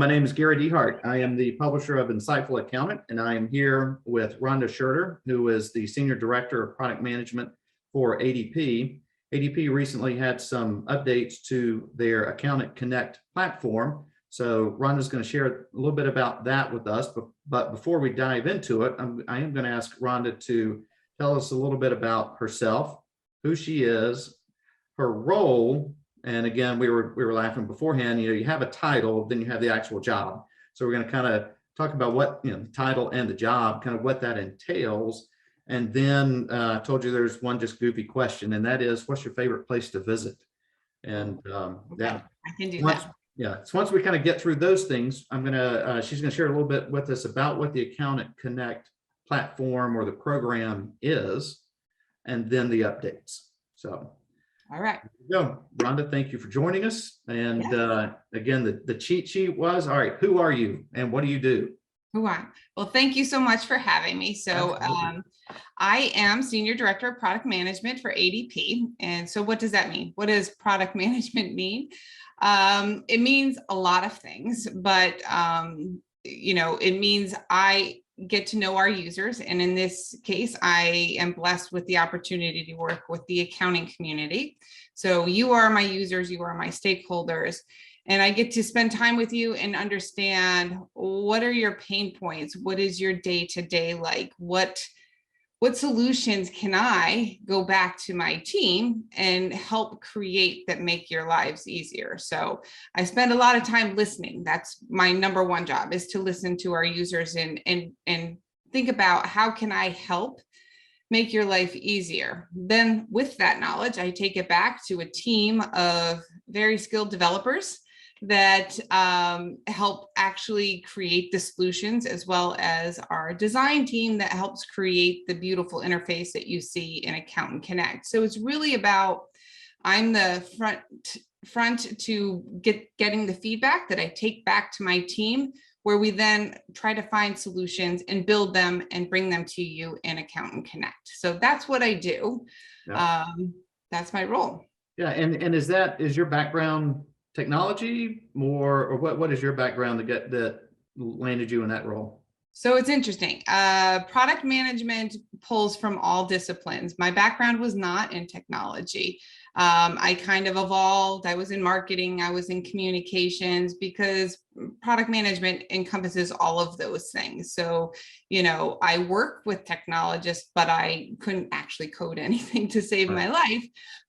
my name is Gary DeHart. I am the publisher of Insightful Accountant, and I am here with Rhonda Shurter, who is the Senior Director of Product Management for ADP. ADP recently had some updates to their Accountant Connect platform. So Rhonda's going to share a little bit about that with us. But before we dive into it, I am going to ask Rhonda to tell us a little bit about herself, who she is, her role. And again, we were laughing beforehand, you have a title, then you have the actual job. So we're going to kind of talk about what, the title and the job, kind of what that entails. And then I told you there's one just goofy question, and that is, what's your favorite place to visit? And I can do that. Yeah. So once we kind of get through those things, she's going to share a little bit with us about what the Accountant Connect platform or the program is, and then the updates. So. All right. Go, Rhonda. Thank you for joining us. And again, the cheat sheet was, all right, who are you and what do you do? Well, thank you so much for having me. So I am Senior Director of Product Management for ADP. And so what does that mean? What does product management mean? It means a lot of things, but it means I get to know our users. And in this case, I am blessed with the opportunity to work with the accounting community. So you are my users, you are my stakeholders, and I get to spend time with you and understand what are your pain points? What is your day-to-day like? What solutions can I go back to my team and help create that make your lives easier? So I spend a lot of time listening. That's my number one job, is to listen to our users and think about how can I help make your life easier. Then with that knowledge, I take it back to a team of very skilled developers that help actually create the solutions, as well as our design team that helps create the beautiful interface that you see in Accountant Connect. So it's really about, I'm the front to getting the feedback that I take back to my team, where we then try to find solutions and build them and bring them to you in Accountant Connect. So that's what I do. Yeah. That's my role. Yeah, and is your background technology more, or what is your background that landed you in that role? So it's interesting. Product management pulls from all disciplines. My background was not in technology. I kind of evolved. I was in marketing, I was in communications, because product management encompasses all of those things. So, I work with technologists, but I couldn't actually code anything to save my life.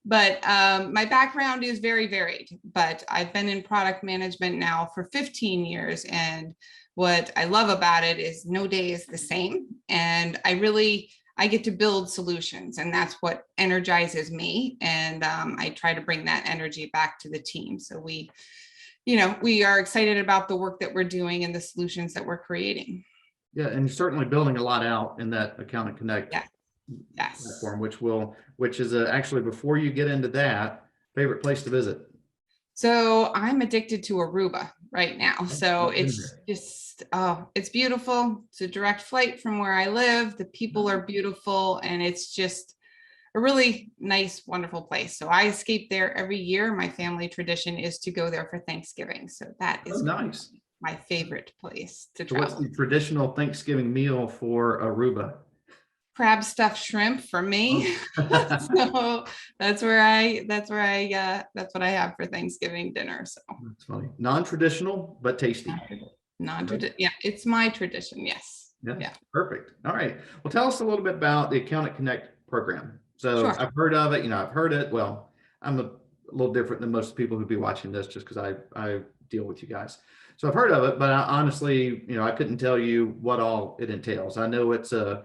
But my background is very varied, but I've been in product management now for 15 years. And what I love about it is no day is the same. And I get to build solutions, and that's what energizes me. And I try to bring that energy back to the team. So we are excited about the work that we're doing and the solutions that we're creating. Yeah, and you're certainly building a lot out in that Accountant Connect platform, which is actually, before you get into that, favorite place to visit. So I'm addicted to Aruba right now. So it's just, it's beautiful. It's a direct flight from where I live. The people are beautiful, and it's just a really nice, wonderful place. So I escape there every year. My family tradition is to go there for Thanksgiving. So that is nice. My favorite place to travel. What's the traditional Thanksgiving meal for Aruba? Crab stuffed shrimp for me. So that's what I have for Thanksgiving dinner. So that's funny. Non-traditional, but tasty. Non-traditional. Yeah, it's my tradition. Yes. Yeah. Perfect. All right. Well, tell us a little bit about the Accountant Connect program. So sure. I've heard of it. I've heard it. Well, I'm a little different than most people who'd be watching this, just because I deal with you guys. So I've heard of it, but honestly, I couldn't tell you what all it entails. I know it's a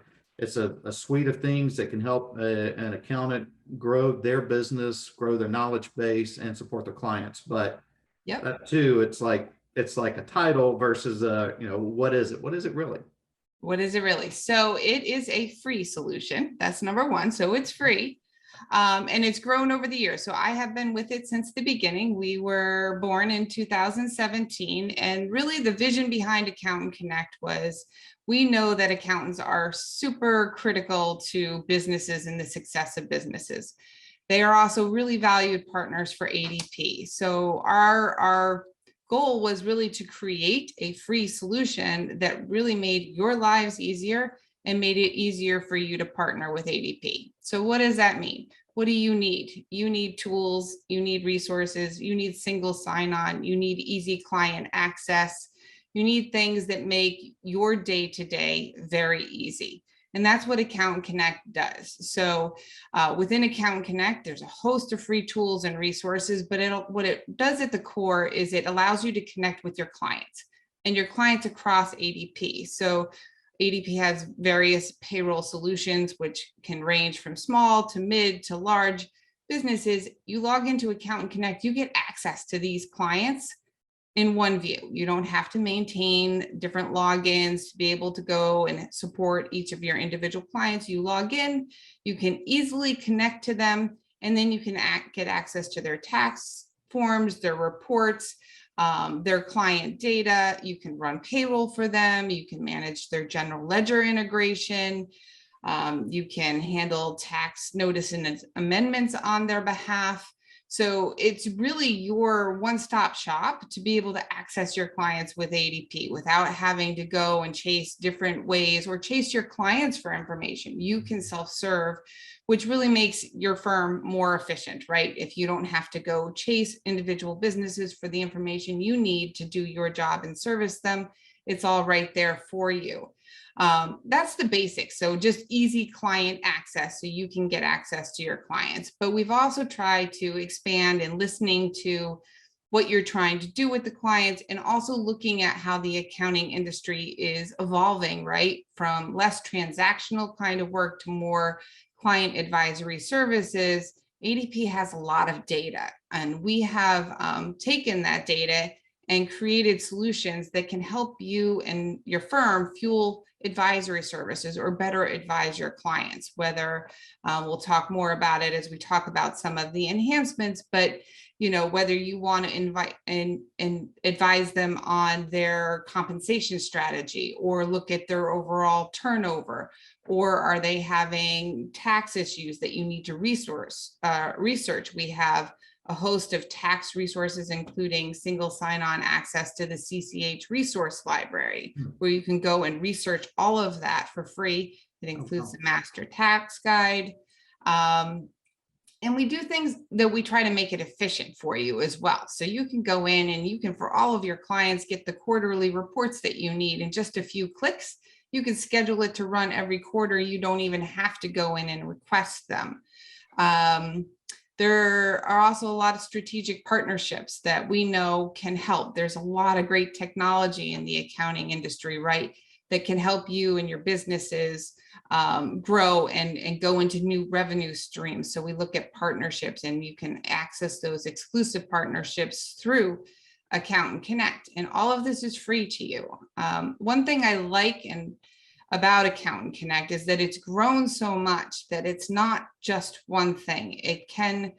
suite of things that can help an accountant grow their business, grow their knowledge base, and support their clients. But that too, it's like a title versus what is it? What is it really? What is it really? So it is a free solution. That's number one. So it's free. And it's grown over the years. So I have been with it since the beginning. We were born in 2017. And really the vision behind Accountant Connect was, we know that accountants are super critical to businesses and the success of businesses. They are also really valued partners for ADP. So our goal was really to create a free solution that really made your lives easier and made it easier for you to partner with ADP. So what does that mean? What do you need? You need tools, you need resources, you need single sign-on, you need easy client access, you need things that make your day-to-day very easy. And that's what Accountant Connect does. So within Accountant Connect, there's a host of free tools and resources, but what it does at the core is it allows you to connect with your clients and your clients across ADP. So ADP has various payroll solutions, which can range from small to mid to large businesses. You log into Accountant Connect, you get access to these clients in one view. You don't have to maintain different logins to be able to go and support each of your individual clients. You log in, you can easily connect to them, and then you can get access to their tax forms, their reports, their client data. You can run payroll for them. You can manage their general ledger integration. You can handle tax notice and amendments on their behalf. So it's really your one-stop shop to be able to access your clients with ADP without having to go and chase different ways or chase your clients for information. You can self-serve, which really makes your firm more efficient, right? If you don't have to go chase individual businesses for the information you need to do your job and service them, it's all right there for you. That's the basics. So just easy client access so you can get access to your clients. But we've also tried to expand and listening to what you're trying to do with the clients and also looking at how the accounting industry is evolving, right? From less transactional kind of work to more client advisory services. ADP has a lot of data, and we have taken that data and created solutions that can help you and your firm fuel advisory services or better advise your clients, whether we'll talk more about it as we talk about some of the enhancements, but whether you want to invite and advise them on their compensation strategy or look at their overall turnover, or are they having tax issues that you need to research. We have a host of tax resources, including single sign-on access to the CCH resource library, where you can go and research all of that for free. It includes the master tax guide. And we do things that we try to make it efficient for you as well. So you can go in and you can, for all of your clients, get the quarterly reports that you need in just a few clicks. You can schedule it to run every quarter. You don't even have to go in and request them. There are also a lot of strategic partnerships that we know can help. There's a lot of great technology in the accounting industry, right, that can help you and your businesses grow and go into new revenue streams. So we look at partnerships, and you can access those exclusive partnerships through Accountant Connect. And all of this is free to you. One thing I like about Accountant Connect is that it's grown so much that it's not just one thing. It can,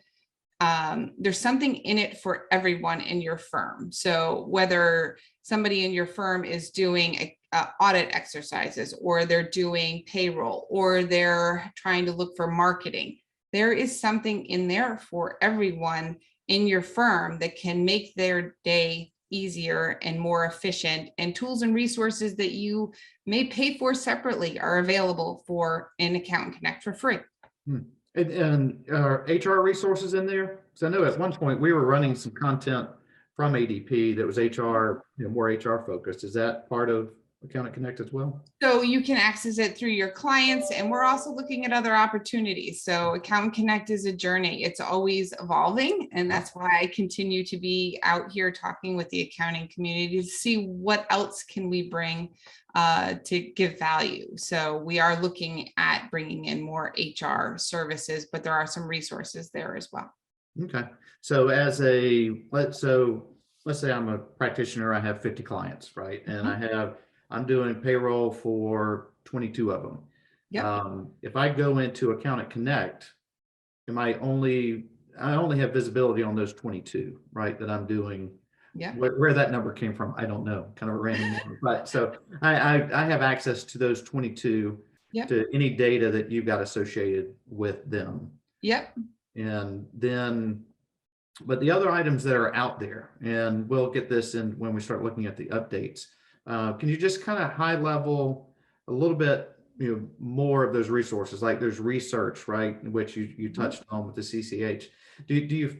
there's something in it for everyone in your firm. So whether somebody in your firm is doing audit exercises, or they're doing payroll, or they're trying to look for marketing, there is something in there for everyone in your firm that can make their day easier and more efficient, and tools and resources that you may pay for separately are available in Accountant Connect for free. And are HR resources in there? So I know at one point we were running some content from ADP that was HR, more HR focused. Is that part of Accountant Connect as well? So you can access it through your clients, and we're also looking at other opportunities. So Accountant Connect is a journey. It's always evolving, and that's why I continue to be out here talking with the accounting community to see what else can we bring to give value. So we are looking at bringing in more HR services, but there are some resources there as well. Okay. So let's say I'm a practitioner, I have 50 clients, right? And I'm doing payroll for 22 of them. Yep. If I go into Accountant Connect, I only have visibility on those 22, right? That I'm doing. Yeah. Where that number came from, I don't know, kind of a random number. But so I have access to those 22, yep, to any data that you've got associated with them. Yep. And then But the other items that are out there, and we'll get this in when we start looking at the updates. Can you just kind of high level a little bit, more of those resources? Like there's research, right, which you touched on with the CCH. Do you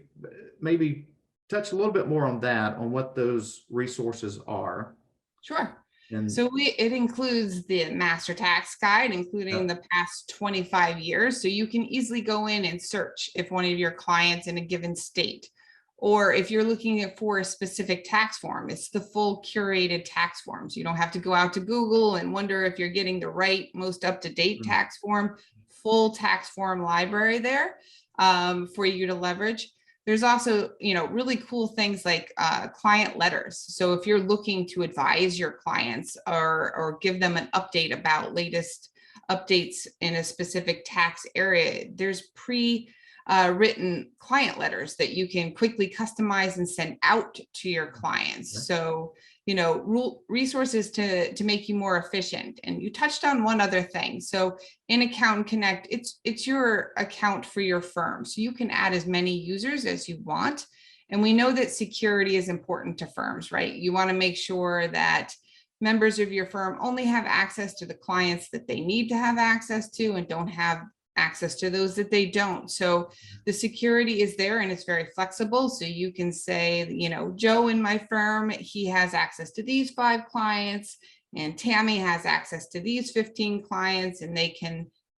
maybe touch a little bit more on that, on what those resources are? Sure. And So it includes the master tax guide, including the past 25 years. So you can easily go in and search if one of your clients in a given state, or if you're looking for a specific tax form, it's the full curated tax forms. You don't have to go out to Google and wonder if you're getting the right, most up-to-date tax form. Full tax form library there for you to leverage. There's also, really cool things like client letters. So if you're looking to advise your clients or give them an update about latest updates in a specific tax area, there's written client letters that you can quickly customize and send out to your clients. So, resources to make you more efficient. And you touched on one other thing. So in Accountant Connect, it's your account for your firm. So you can add as many users as you want. And we know that security is important to firms, right? You want to make sure that members of your firm only have access to the clients that they need to have access to and don't have access to those that they don't. So the security is there and it's very flexible. So you can say, Joe in my firm, he has access to these 5 clients, and Tammy has access to these 15 clients, and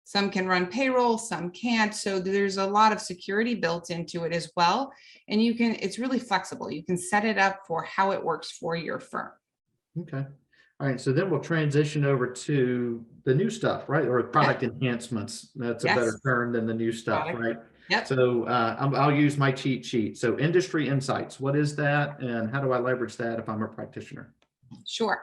some can run payroll, some can't. So there's a lot of security built into it as well. And it's really flexible. You can set it up for how it works for your firm. Okay. All right, so then we'll transition over to the new stuff, right? Or product enhancements. That's a better term than the new stuff, right? Yep. So I'll use my cheat sheet. So industry insights, what is that? And how do I leverage that if I'm a practitioner? Sure.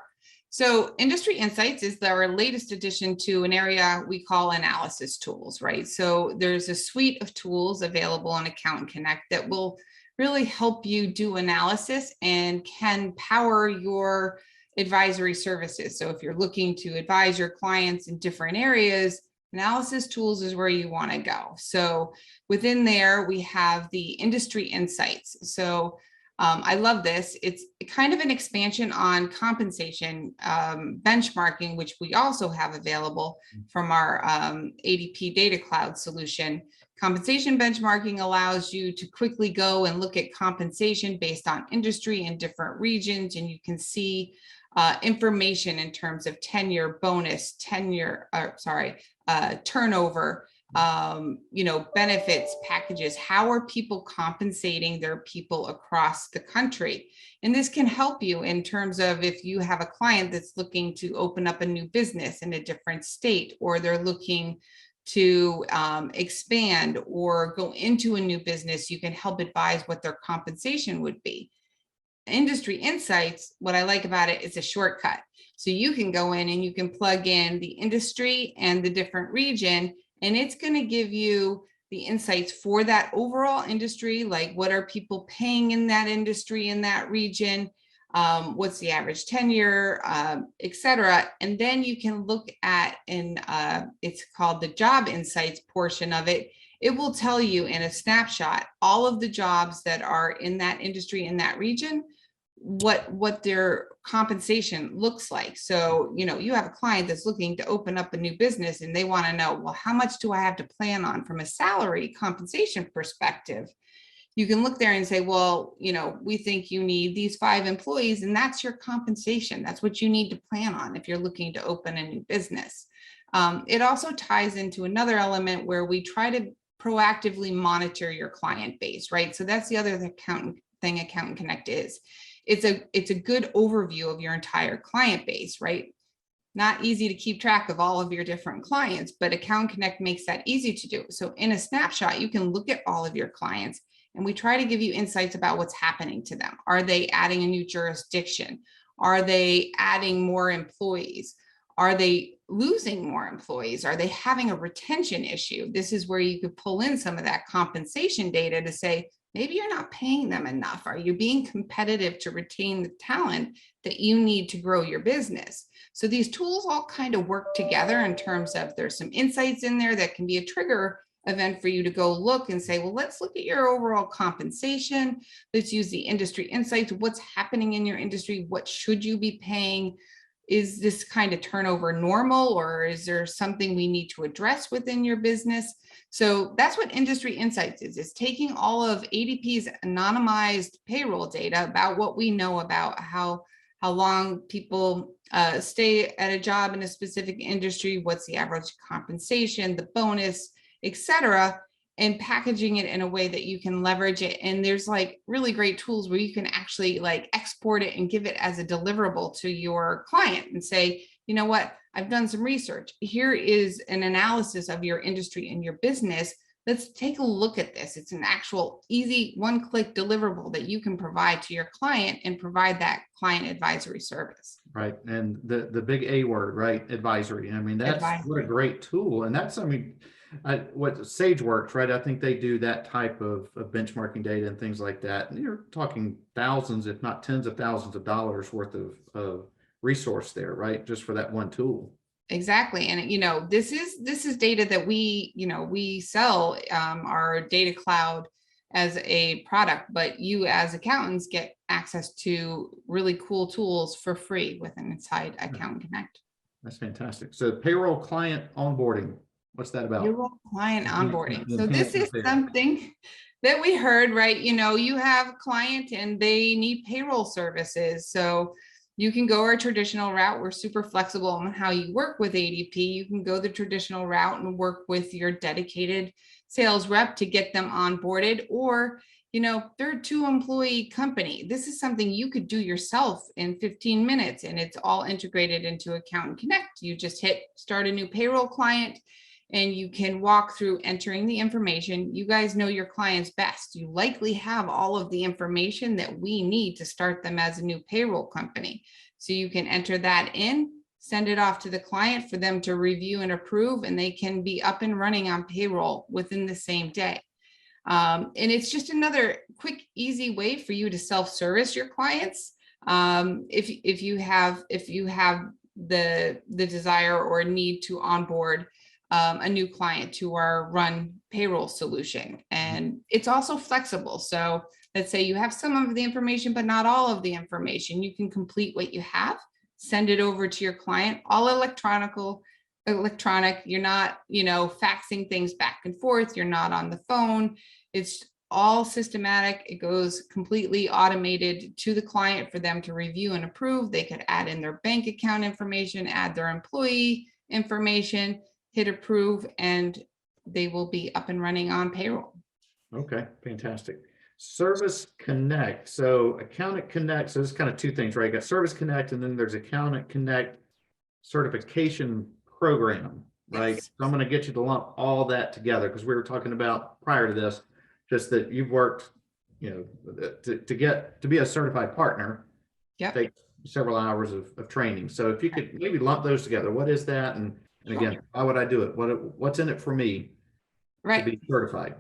So industry insights is our latest addition to an area we call analysis tools, right? So there's a suite of tools available on Accountant Connect that will really help you do analysis and can power your advisory services. So if you're looking to advise your clients in different areas, analysis tools is where you want to go. So within there, we have the industry insights. So I love this. It's kind of an expansion on compensation benchmarking, which we also have available from our ADP Data Cloud solution. Compensation benchmarking allows you to quickly go and look at compensation based on industry in different regions, and you can see information in terms of tenure, bonus, turnover, benefits, packages. How are people compensating their people across the country? And this can help you in terms of if you have a client that's looking to open up a new business in a different state, or they're looking to expand or go into a new business, you can help advise what their compensation would be. Industry insights, what I like about it, it's a shortcut. So you can go in and you can plug in the industry and the different region, and it's going to give you the insights for that overall industry, like what are people paying in that industry, in that region, what's the average tenure, etc. And then you can look at, it's called the job insights portion of it. It will tell you in a snapshot all of the jobs that are in that industry, in that region, what their compensation looks like. So, you have a client that's looking to open up a new business and they want to know, well, how much do I have to plan on from a salary compensation perspective? You can look there and say, well, we think you need these 5 employees, and that's your compensation. That's what you need to plan on if you're looking to open a new business. It also ties into another element where we try to proactively monitor your client base, right? So that's the other thing Accountant Connect is. It's a good overview of your entire client base, right? Not easy to keep track of all of your different clients, but Accountant Connect makes that easy to do. So in a snapshot, you can look at all of your clients, and we try to give you insights about what's happening to them. Are they adding a new jurisdiction? Are they adding more employees? Are they losing more employees? Are they having a retention issue? This is where you could pull in some of that compensation data to say, maybe you're not paying them enough. Are you being competitive to retain the talent that you need to grow your business? So these tools all kind of work together in terms of there's some insights in there that can be a trigger event for you to go look and say, well, let's look at your overall compensation. Let's use the industry insights. What's happening in your industry? What should you be paying? Is this kind of turnover normal, or is there something we need to address within your business? So that's what industry insights is taking all of ADP's anonymized payroll data about what we know about how long people stay at a job in a specific industry, what's the average compensation, the bonus, etc., and packaging it in a way that you can leverage it. And there's like really great tools where you can actually like export it and give it as a deliverable to your client and say, you know what, I've done some research. Here is an analysis of your industry and your business. Let's take a look at this. It's an actual easy one-click deliverable that you can provide to your client and provide that client advisory service. Right. And the big A word, right? Advisory. I mean, that's what a great tool. And that's, I mean, what Sage Works, right? I think they do that type of benchmarking data and things like that. And you're talking thousands, if not tens of thousands of dollars worth of resource there, right? Just for that one tool. Exactly. And, you know, this is data that we sell our data cloud as a product, but you as accountants get access to really cool tools for free within inside Accountant Connect. That's fantastic. So payroll client onboarding, what's that about? Payroll client onboarding. So this is something that we heard, right? You know, you have a client and they need payroll services. So you can go our traditional route. We're super flexible on how you work with ADP. You can go the traditional route and work with your dedicated sales rep to get them onboarded, or, you know, they're a 2-employee company. This is something you could do yourself in 15 minutes, and it's all integrated into Accountant Connect. You just hit start a new payroll client, and you can walk through entering the information. You guys know your clients best. You likely have all of the information that we need to start them as a new payroll company. So you can enter that in, send it off to the client for them to review and approve, and they can be up and running on payroll within the same day. And it's just another quick, easy way for you to self-service your clients. If you have the desire or need to onboard a new client to our run payroll solution. And it's also flexible. So let's say you have some of the information, but not all of the information. You can complete what you have, send it over to your client, all electronic. You're not, you know, faxing things back and forth. You're not on the phone. It's all systematic. It goes completely automated to the client for them to review and approve. They could add in their bank account information, add their employee information, hit approve, and they will be up and running on payroll. Okay, fantastic. Service Connect. So Accountant Connect. So there's kind of two things, right? You got Service Connect, and then there's Accountant Connect certification program, right? Yes. So I'm going to get you to lump all that together, because we were talking about prior to this, just that you've worked, you know, to be a certified partner. Yep. Take several hours of training. So if you could maybe lump those together, what is that? And again, how would I do it? What's in it for me to be certified?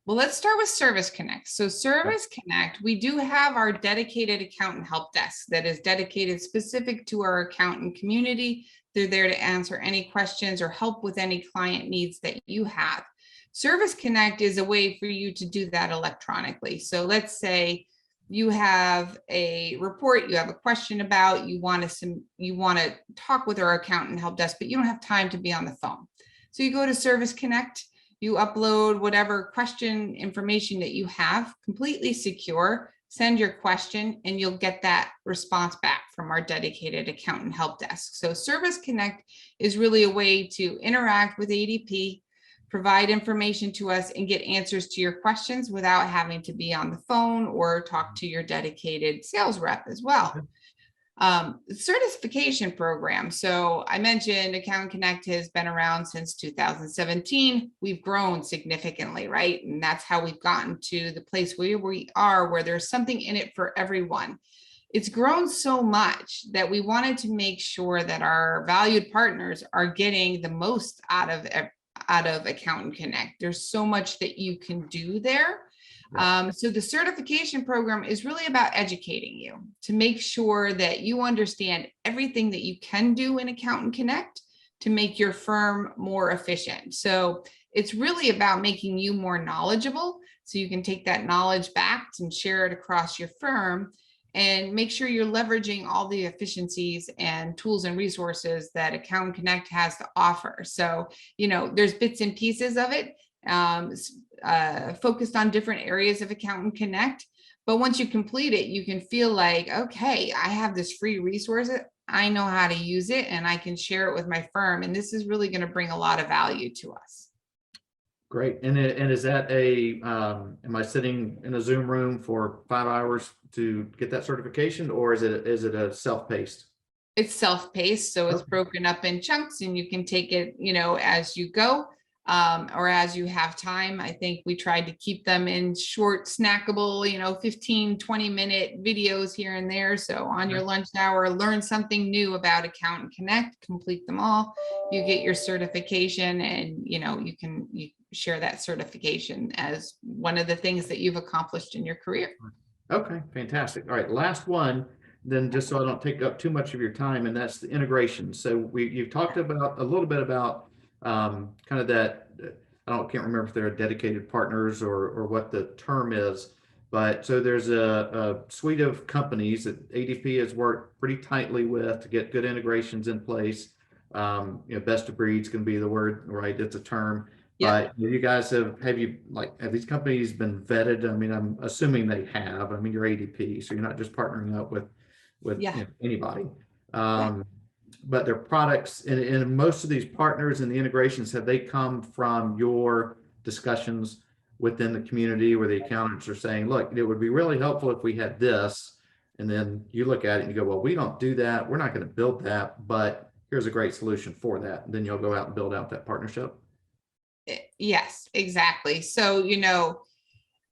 Well, let's start with Service Connect. So Service Connect, we do have our dedicated accountant help desk that is dedicated specific to our accountant community. They're there to answer any questions or help with any client needs that you have. Service Connect is a way for you to do that electronically. So let's say you have a report you have a question about, you want to talk with our accountant help desk, but you don't have time to be on the phone. So you go to Service Connect, you upload whatever question information that you have, completely secure, send your question, and you'll get that response back from our dedicated accountant help desk. So Service Connect is really a way to interact with ADP, provide information to us, and get answers to your questions without having to be on the phone or talk to your dedicated sales rep as well. Certification program. So I mentioned Accountant Connect has been around since 2017. We've grown significantly, right? And that's how we've gotten to the place where we are, where there's something in it for everyone. It's grown so much that we wanted to make sure that our valued partners are getting the most out of Accountant Connect. There's so much that you can do there. So the certification program is really about educating you to make sure that you understand everything that you can do in Accountant Connect to make your firm more efficient. So it's really about making you more knowledgeable so you can take that knowledge back and share it across your firm and make sure you're leveraging all the efficiencies and tools and resources that Accountant Connect has to offer. So, there's bits and pieces of it focused on different areas of Accountant Connect. But once you complete it, you can feel like, okay, I have this free resource. I know how to use it and I can share it with my firm. And this is really going to bring a lot of value to us. Great. And is that am I sitting in a Zoom room for 5 hours to get that certification, or is it a self-paced? It's self-paced, so it's broken up in chunks and you can take it, as you go, or as you have time. I think we tried to keep them in short, snackable, 15, 20-minute videos here and there. So on your lunch hour, learn something new about Accountant Connect, complete them all. You get your certification and, you share that certification as one of the things that you've accomplished in your career. Okay, fantastic. All right, last one, then, just so I don't take up too much of your time, and that's the integration. So you've talked about a little bit about kind of that. Can't remember if they're dedicated partners or what the term is, but so there's a suite of companies that ADP has worked pretty tightly with to get good integrations in place. Best of breeds can be the word, right? It's a term. Yeah. But you guys have these companies been vetted? I mean, I'm assuming they have. I mean, you're ADP, so you're not just partnering up with anybody. But their products and most of these partners and the integrations, have they come from your discussions within the community where the accountants are saying, look, it would be really helpful if we had this, and then you look at it and you go, well, we don't do that, we're not going to build that, but here's a great solution for that, and then you'll go out and build out that partnership? Yes, exactly. So,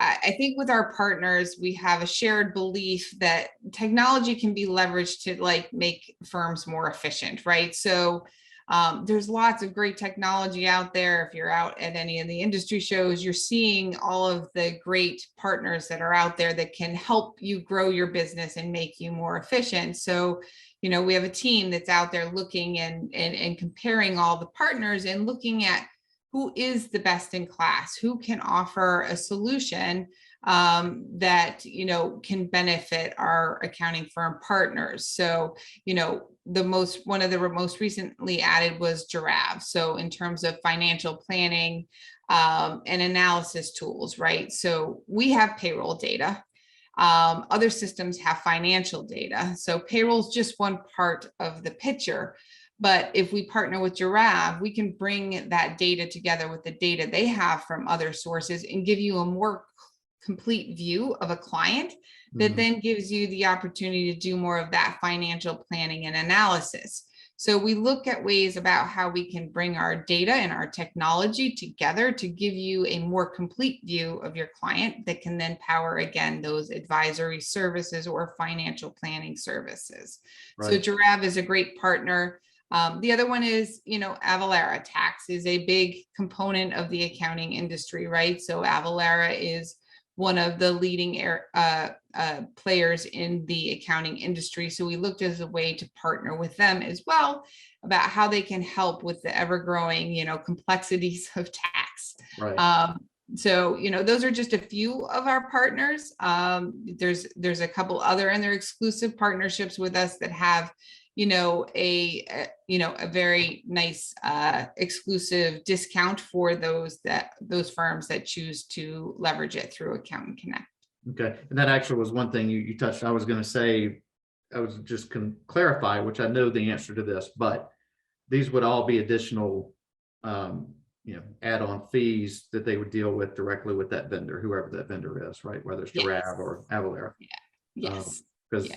I think with our partners, we have a shared belief that technology can be leveraged to make firms more efficient, right? So there's lots of great technology out there. If you're out at any of the industry shows, you're seeing all of the great partners that are out there that can help you grow your business and make you more efficient. So, we have a team that's out there looking and comparing all the partners and looking at who is the best in class, who can offer a solution that, can benefit our accounting firm partners. So, one of the most recently added was Giraffe. So in terms of financial planning and analysis tools, right? So we have payroll data. Other systems have financial data. So payroll is just one part of the picture. But if we partner with Giraffe, we can bring that data together with the data they have from other sources and give you a more complete view of a client that then gives you the opportunity to do more of that financial planning and analysis. So we look at ways about how we can bring our data and our technology together to give you a more complete view of your client that can then power, again, those advisory services or financial planning services. Right. So Giraffe is a great partner. The other one is, Avalara. Tax is a big component of the accounting industry, right? So Avalara is one of the leading players in the accounting industry. So we looked as a way to partner with them as well about how they can help with the ever-growing, complexities of tax. Right. So, those are just a few of our partners. There's a couple other, and they're exclusive partnerships with us that have a very nice exclusive discount for those firms that choose to leverage it through Accountant Connect. Okay, and that actually was one thing you touched. I was going to say, I was just can clarify, which I know the answer to this, but these would all be additional add-on fees that they would deal with directly with that vendor, whoever that vendor is, right? Whether it's Giraffe or Avalara. Yeah. Yes. Because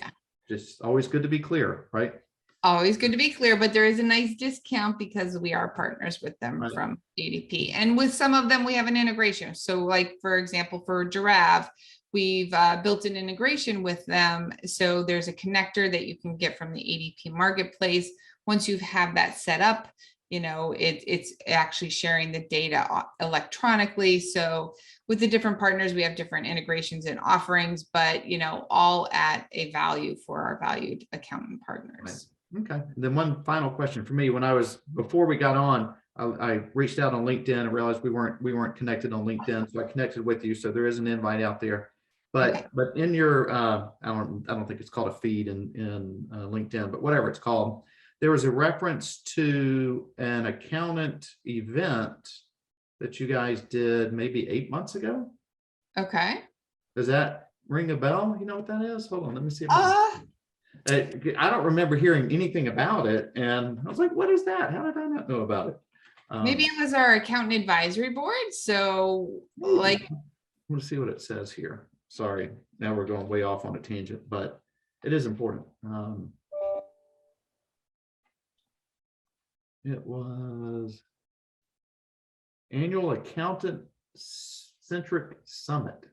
just always good to be clear, right? Always good to be clear, but there is a nice discount because we are partners with them from ADP. And with some of them, we have an integration. So for example, for Giraffe, we've built an integration with them. So there's a connector that you can get from the ADP marketplace. Once you have that set up, it's actually sharing the data electronically. So with the different partners, we have different integrations and offerings, but all at a value for our valued accountant partners. Right. Okay. And then one final question for me, before we got on, I reached out on LinkedIn and realized we weren't connected on LinkedIn, so I connected with you. So there is an invite out there. Okay. But in your I don't think it's called a feed in LinkedIn, but whatever it's called, there was a reference to an accountant event that you guys did maybe 8 months ago. Okay. Does that ring a bell? You know what that is? Hold on, let me see. I don't remember hearing anything about it, and I was like, "What is that? How did I not know about it?" Maybe it was our accountant advisory board. So like, let's see what it says here. Sorry, now we're going way off on a tangent, but it is important. It was annual AccountantsCentric Summit.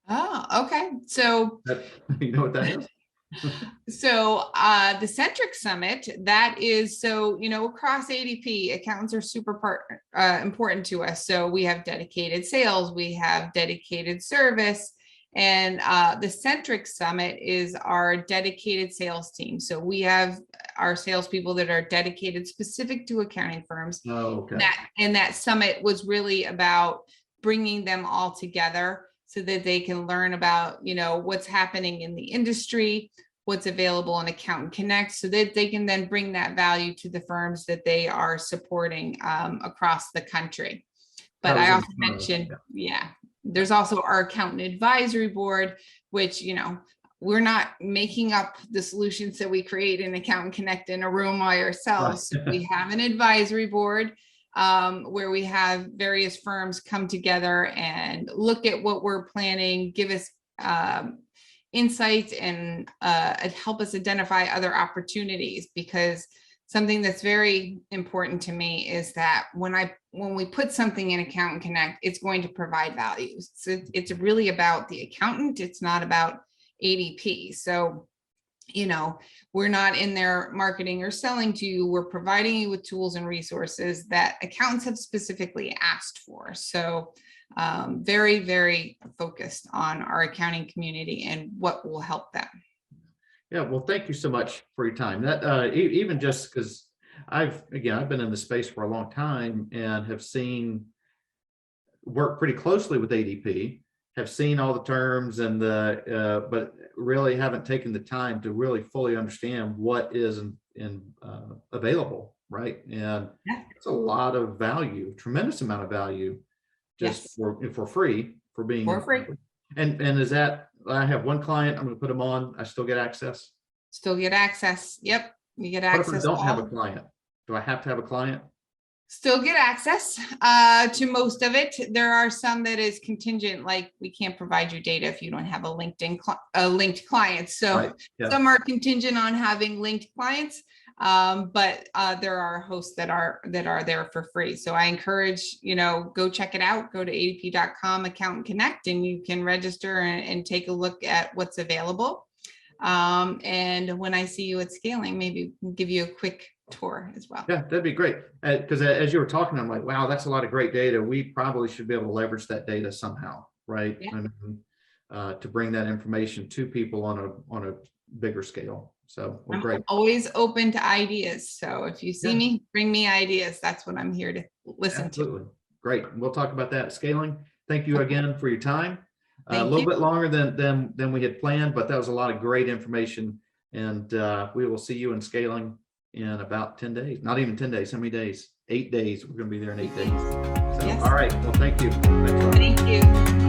oh, okay. So You know what that is? the Centric Summit, that is, so, across ADP, accountants are super important to us. So we have dedicated sales, we have dedicated service, and the Centric Summit is our dedicated sales team. So we have our salespeople that are dedicated specific to accounting firms. Oh, okay. And that summit was really about bringing them all together so that they can learn about, what's happening in the industry, what's available in Accountant Connect, so that they can then bring that value to the firms that they are supporting across the country. But I also mentioned, there's also our Accountant Advisory Board, which, we're not making up the solutions that we create in Accountant Connect in a room by ourselves. Right. We have an advisory board where we have various firms come together and look at what we're planning, give us insights, and help us identify other opportunities. Because something that's very important to me is that when we put something in Accountant Connect, it's going to provide value. So it's really about the accountant. It's not about ADP. So, we're not in there marketing or selling to you. We're providing you with tools and resources that accountants have specifically asked for. So very, very focused on our accounting community and what will help them. Yeah, well, thank you so much for your time. That even just because I've been in the space for a long time and have worked pretty closely with ADP, have seen all the terms and but really haven't taken the time to really fully understand what is available, right? And it's a lot of value, tremendous amount of value, just for free, for being for free. And is that, I have one client, I'm going to put them on, I still get access? Still get access. Yep. You get access. What if I don't have a client? Do I have to have a client? Still get access to most of it. There are some that is contingent, like we can't provide you data if you don't have a linked client. So Right. Yeah. Some are contingent on having linked clients, but there are hosts that are there for free. So I encourage, go check it out. Go to adp.com, Accountant Connect, and you can register and take a look at what's available. And when I see you at scaling, maybe we'll give you a quick tour as well. Yeah, that'd be great. Because as you were talking, I'm like, wow, that's a lot of great data. We probably should be able to leverage that data somehow, right? Yeah. And to bring that information to people on a bigger scale. So I'm great. Always open to ideas. So if you see me, bring me ideas. That's what I'm here to listen to. Great. We'll talk about that scaling. Thank you again for your time. A little bit longer than we had planned, but that was a lot of great information. And we will see you in scaling in about 10 days. Not even 10 days. How many days? 8 days. We're going to be there in 8 days. So, Yes. All right. Well, thank you. Thank you.